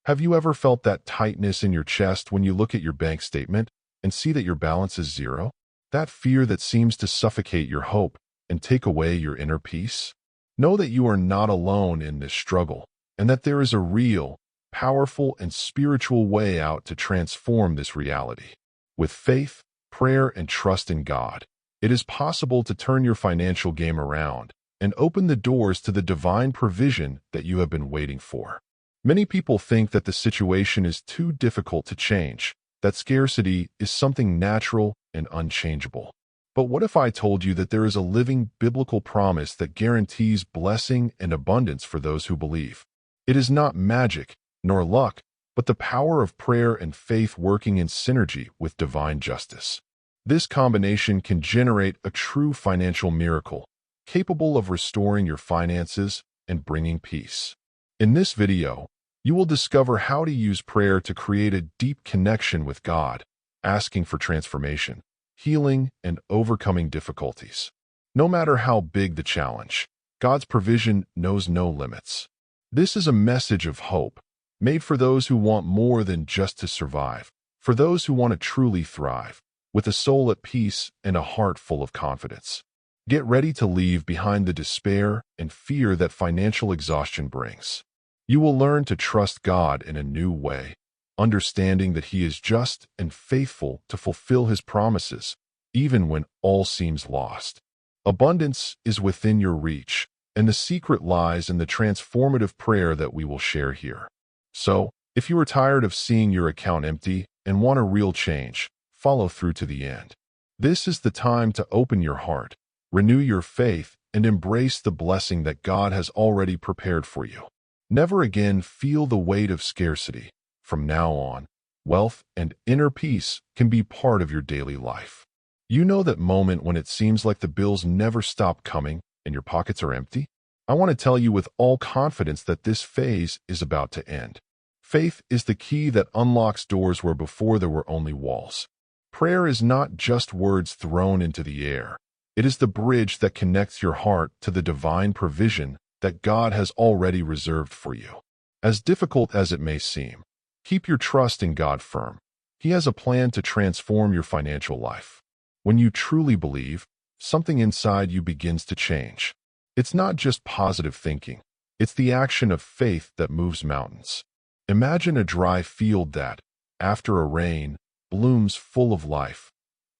Have you ever felt that tightness in your chest when you look at your bank statement and see that your balance is zero? That fear that seems to suffocate your hope and take away your inner peace? Know that you are not alone in this struggle, and that there is a real, powerful, and spiritual way out to transform this reality. With faith, prayer, and trust in God, it is possible to turn your financial game around and open the doors to the divine provision that you have been waiting for. Many people think that the situation is too difficult to change, that scarcity is something natural and unchangeable. But what if I told you that there is a living biblical promise that guarantees blessing and abundance for those who believe? It is not magic, nor luck, but the power of prayer and faith working in synergy with divine justice. This combination can generate a true financial miracle, capable of restoring your finances and bringing peace. In this video, you will discover how to use prayer to create a deep connection with God, asking for transformation, healing, and overcoming difficulties. No matter how big the challenge, God's provision knows no limits. This is a message of hope, made for those who want more than just to survive, for those who want to truly thrive, with a soul at peace and a heart full of confidence. Get ready to leave behind the despair and fear that financial exhaustion brings. You will learn to trust God in a new way, understanding that He is just and faithful to fulfill His promises, even when all seems lost. Abundance is within your reach, and the secret lies in the transformative prayer that we will share here. So, if you are tired of seeing your account empty and want a real change, follow through to the end. This is the time to open your heart, renew your faith, and embrace the blessing that God has already prepared for you. Never again feel the weight of scarcity. From now on, wealth and inner peace can be part of your daily life. You know that moment when it seems like the bills never stop coming and your pockets are empty? I want to tell you with all confidence that this phase is about to end. Faith is the key that unlocks doors where before there were only walls. Prayer is not just words thrown into the air. It is the bridge that connects your heart to the divine provision that God has already reserved for you. As difficult as it may seem, keep your trust in God firm. He has a plan to transform your financial life. When you truly believe, something inside you begins to change. It's not just positive thinking. It's the action of faith that moves mountains. Imagine a dry field that, after a rain, blooms full of life.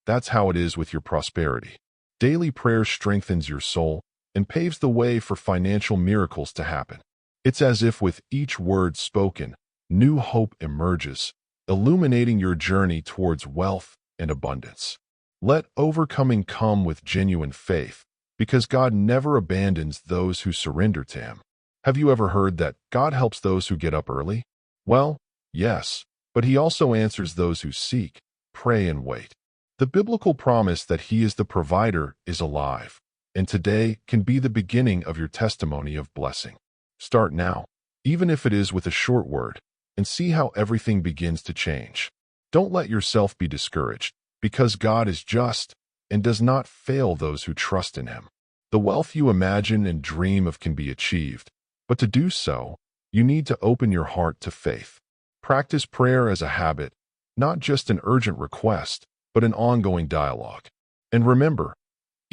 That's how it is with your prosperity. Daily prayer strengthens your soul and paves the way for financial miracles to happen. It's as if with each word spoken, new hope emerges, illuminating your journey towards wealth and abundance. Let overcoming come with genuine faith, because God never abandons those who surrender to Him. Have you ever heard that God helps those who get up early? Well, yes, but He also answers those who seek, pray, and wait. The biblical promise that He is the provider is alive, and today can be the beginning of your testimony of blessing. Start now, even if it is with a short word, and see how everything begins to change. Don't let yourself be discouraged, because God is just and does not fail those who trust in Him. The wealth you imagine and dream of can be achieved, but to do so, you need to open your heart to faith. Practice prayer as a habit, not just an urgent request, but an ongoing dialogue. And remember,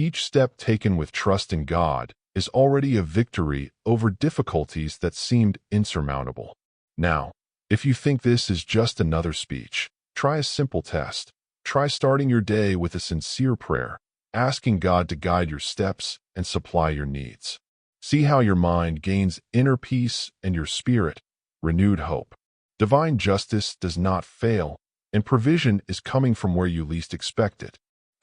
each step taken with trust in God is already a victory over difficulties that seemed insurmountable. Now, if you think this is just another speech, try a simple test. Try starting your day with a sincere prayer, asking God to guide your steps and supply your needs. See how your mind gains inner peace and your spirit, renewed hope. Divine justice does not fail, and provision is coming from where you least expect it.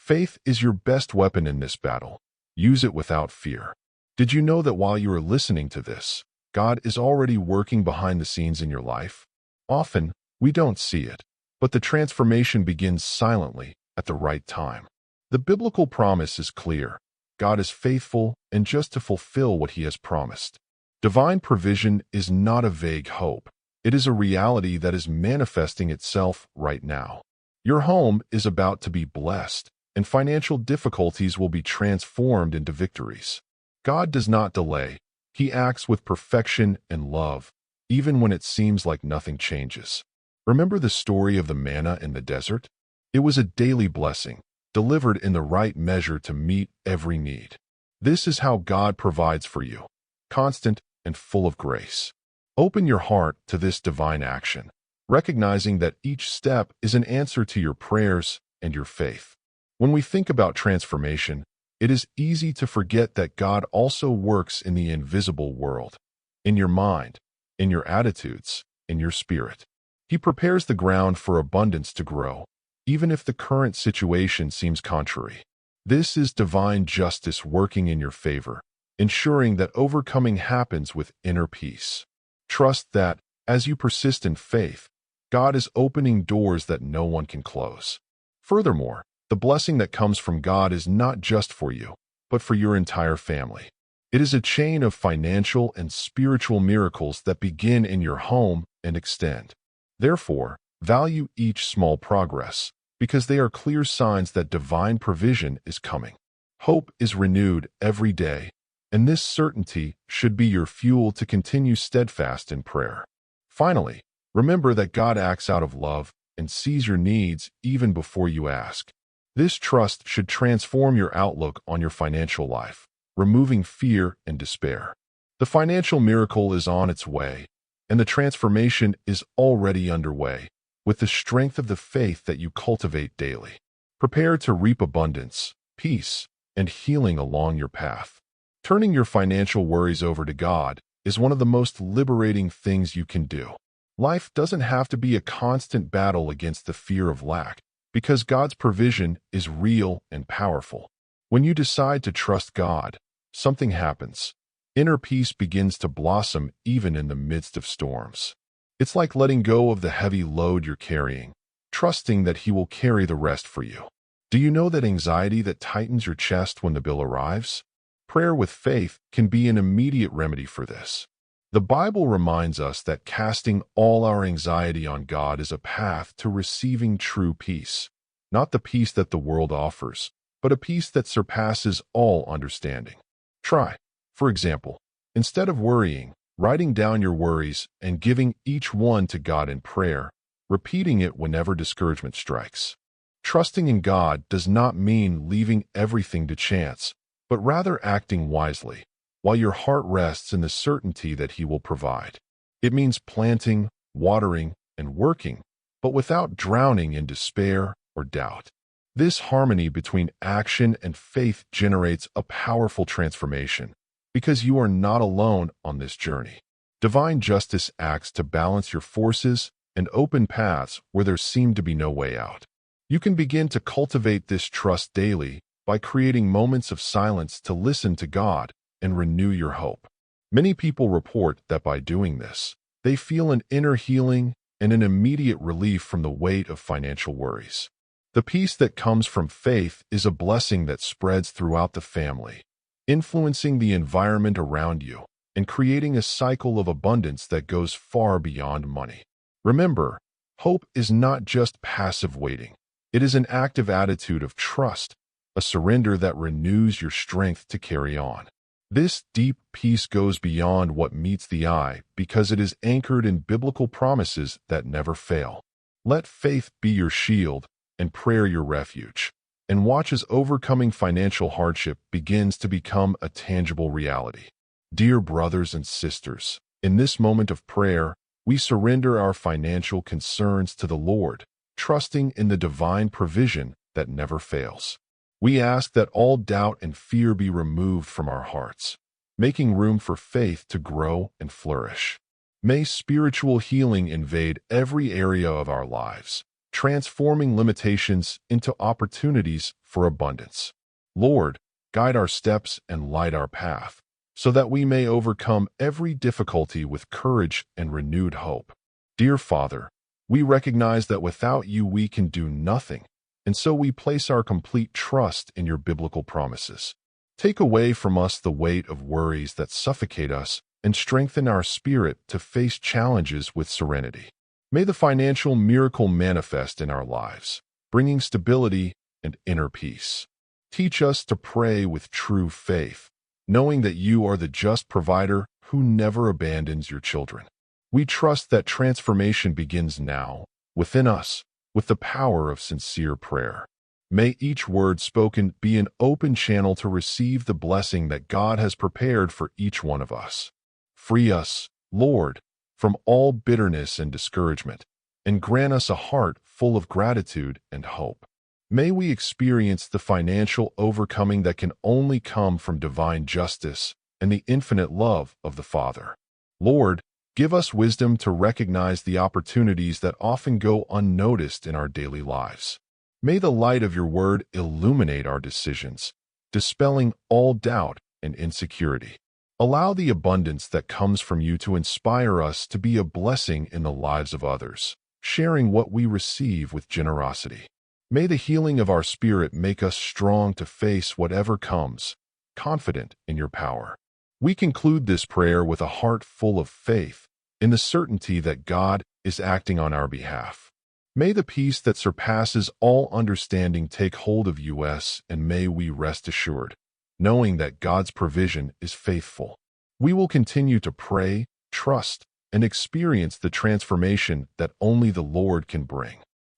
Faith is your best weapon in this battle. Use it without fear. Did you know that while you are listening to this, God is already working behind the scenes in your life? Often, we don't see it, but the transformation begins silently at the right time. The biblical promise is clear. God is faithful and just to fulfill what He has promised. Divine provision is not a vague hope. It is a reality that is manifesting itself right now. Your home is about to be blessed, and financial difficulties will be transformed into victories. God does not delay. He acts with perfection and love, even when it seems like nothing changes. Remember the story of the manna in the desert? It was a daily blessing, delivered in the right measure to meet every need. This is how God provides for you, constant and full of grace. Open your heart to this divine action, recognizing that each step is an answer to your prayers and your faith. When we think about transformation, it is easy to forget that God also works in the invisible world, in your mind, in your attitudes, in your spirit. He prepares the ground for abundance to grow, even if the current situation seems contrary. This is divine justice working in your favor, ensuring that overcoming happens with inner peace. Trust that, as you persist in faith, God is opening doors that no one can close. Furthermore, the blessing that comes from God is not just for you, but for your entire family. It is a chain of financial and spiritual miracles that begin in your home and extend. Therefore, value each small progress, because they are clear signs that divine provision is coming. Hope is renewed every day, and this certainty should be your fuel to continue steadfast in prayer. Finally, remember that God acts out of love and sees your needs even before you ask. This trust should transform your outlook on your financial life, removing fear and despair. The financial miracle is on its way, and the transformation is already underway, with the strength of the faith that you cultivate daily. Prepare to reap abundance, peace, and healing along your path. Turning your financial worries over to God is one of the most liberating things you can do. Life doesn't have to be a constant battle against the fear of lack, because God's provision is real and powerful. When you decide to trust God, something happens. Inner peace begins to blossom even in the midst of storms. It's like letting go of the heavy load you're carrying, trusting that He will carry the rest for you. Do you know that anxiety that tightens your chest when the bill arrives? Prayer with faith can be an immediate remedy for this. The Bible reminds us that casting all our anxiety on God is a path to receiving true peace, not the peace that the world offers, but a peace that surpasses all understanding. Try, for example, instead of worrying, writing down your worries and giving each one to God in prayer, repeating it whenever discouragement strikes. Trusting in God does not mean leaving everything to chance, but rather acting wisely, while your heart rests in the certainty that He will provide. It means planting, watering, and working, but without drowning in despair or doubt. This harmony between action and faith generates a powerful transformation, because you are not alone on this journey. Divine justice acts to balance your forces and open paths where there seem to be no way out. You can begin to cultivate this trust daily by creating moments of silence to listen to God and renew your hope. Many people report that by doing this, they feel an inner healing and an immediate relief from the weight of financial worries. The peace that comes from faith is a blessing that spreads throughout the family, influencing the environment around you and creating a cycle of abundance that goes far beyond money. Remember, hope is not just passive waiting. It is an active attitude of trust, a surrender that renews your strength to carry on. This deep peace goes beyond what meets the eye because it is anchored in biblical promises that never fail. Let faith be your shield and prayer your refuge, and watch as overcoming financial hardship begins to become a tangible reality. Dear brothers and sisters, in this moment of prayer, we surrender our financial concerns to the Lord, trusting in the divine provision that never fails. We ask that all doubt and fear be removed from our hearts, making room for faith to grow and flourish. May spiritual healing invade every area of our lives, transforming limitations into opportunities for abundance. Lord, guide our steps and light our path, so that we may overcome every difficulty with courage and renewed hope. Dear Father, we recognize that without you we can do nothing, and so we place our complete trust in your biblical promises. Take away from us the weight of worries that suffocate us and strengthen our spirit to face challenges with serenity. May the financial miracle manifest in our lives, bringing stability and inner peace. Teach us to pray with true faith, knowing that you are the just provider who never abandons your children. We trust that transformation begins now, within us, with the power of sincere prayer. May each word spoken be an open channel to receive the blessing that God has prepared for each one of us. Free us, Lord, from all bitterness and discouragement, and grant us a heart full of gratitude and hope. May we experience the financial overcoming that can only come from divine justice and the infinite love of the Father. Lord, give us wisdom to recognize the opportunities that often go unnoticed in our daily lives. May the light of your word illuminate our decisions, dispelling all doubt and insecurity. Allow the abundance that comes from you to inspire us to be a blessing in the lives of others, sharing what we receive with generosity. May the healing of our spirit make us strong to face whatever comes, confident in your power. We conclude this prayer with a heart full of faith in the certainty that God is acting on our behalf. May the peace that surpasses all understanding take hold of us, and may we rest assured, knowing that God's provision is faithful. We will continue to pray, trust, and experience the transformation that only the Lord can bring.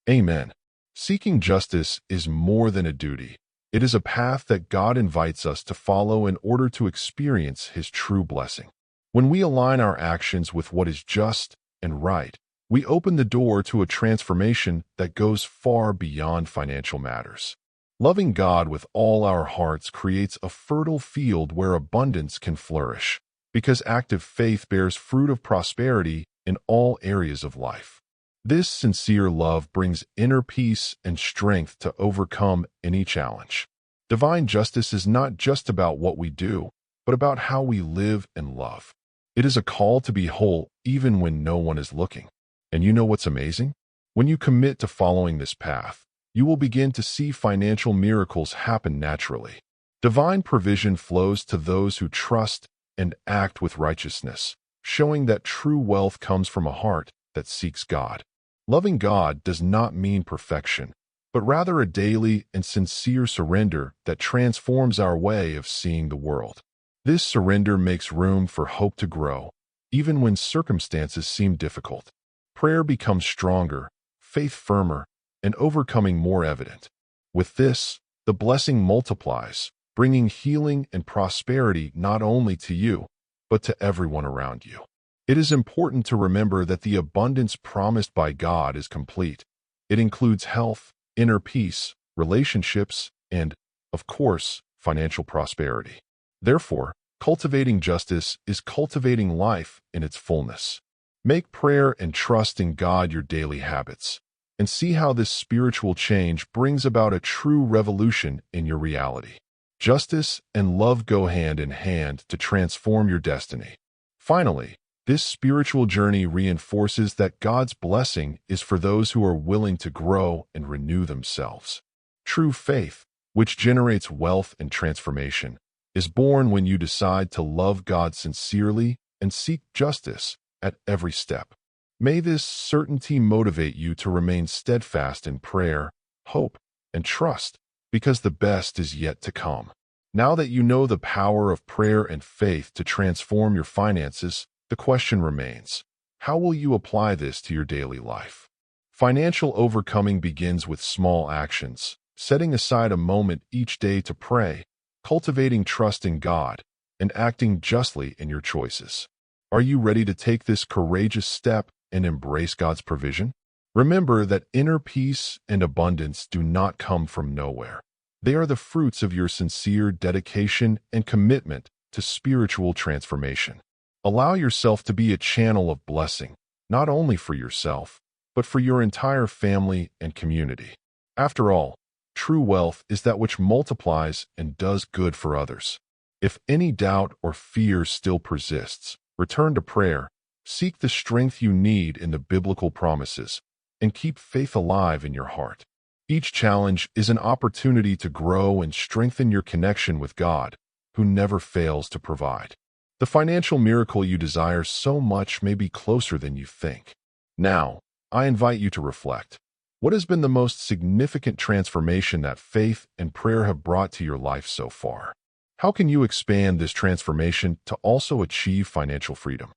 Amen. Seeking justice is more than a duty. It is a path that God invites us to follow in order to experience His true blessing. When we align our actions with what is just and right, we open the door to a transformation that goes far beyond financial matters. Loving God with all our hearts creates a fertile field where abundance can flourish, because active faith bears fruit of prosperity in all areas of life. This sincere love brings inner peace and strength to overcome any challenge. Divine justice is not just about what we do, but about how we live and love. It is a call to be whole even when no one is looking. And you know what's amazing? When you commit to following this path, you will begin to see financial miracles happen naturally. Divine provision flows to those who trust and act with righteousness, showing that true wealth comes from a heart that seeks God. Loving God does not mean perfection, but rather a daily and sincere surrender that transforms our way of seeing the world. This surrender makes room for hope to grow, even when circumstances seem difficult. Prayer becomes stronger, faith firmer, and overcoming more evident. With this, the blessing multiplies, bringing healing and prosperity not only to you, but to everyone around you. It is important to remember that the abundance promised by God is complete. It includes health, inner peace, relationships, and, of course, financial prosperity. Therefore, cultivating justice is cultivating life in its fullness. Make prayer and trust in God your daily habits, and see how this spiritual change brings about a true revolution in your reality. Justice and love go hand in hand to transform your destiny. Finally, this spiritual journey reinforces that God's blessing is for those who are willing to grow and renew themselves. True faith, which generates wealth and transformation, is born when you decide to love God sincerely and seek justice at every step. May this certainty motivate you to remain steadfast in prayer, hope, and trust, because the best is yet to come. Now that you know the power of prayer and faith to transform your finances, the question remains, how will you apply this to your daily life? Financial overcoming begins with small actions, setting aside a moment each day to pray, cultivating trust in God, and acting justly in your choices. Are you ready to take this courageous step and embrace God's provision? Remember that inner peace and abundance do not come from nowhere. They are the fruits of your sincere dedication and commitment to spiritual transformation. Allow yourself to be a channel of blessing, not only for yourself, but for your entire family and community. After all, true wealth is that which multiplies and does good for others. If any doubt or fear still persists, return to prayer, seek the strength you need in the biblical promises, and keep faith alive in your heart. Each challenge is an opportunity to grow and strengthen your connection with God, who never fails to provide. The financial miracle you desire so much may be closer than you think. Now, I invite you to reflect. What has been the most significant transformation that faith and prayer have brought to your life so far? How can you expand this transformation to also achieve financial freedom?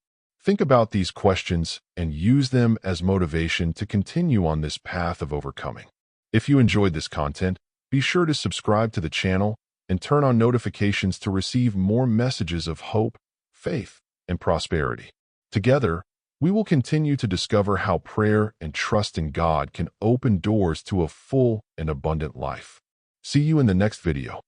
Think about these questions and use them as motivation to continue on this path of overcoming. If you enjoyed this content, be sure to subscribe to the channel and turn on notifications to receive more messages of hope, faith, and prosperity. Together, we will continue to discover how prayer and trust in God can open doors to a full and abundant life. See you in the next video.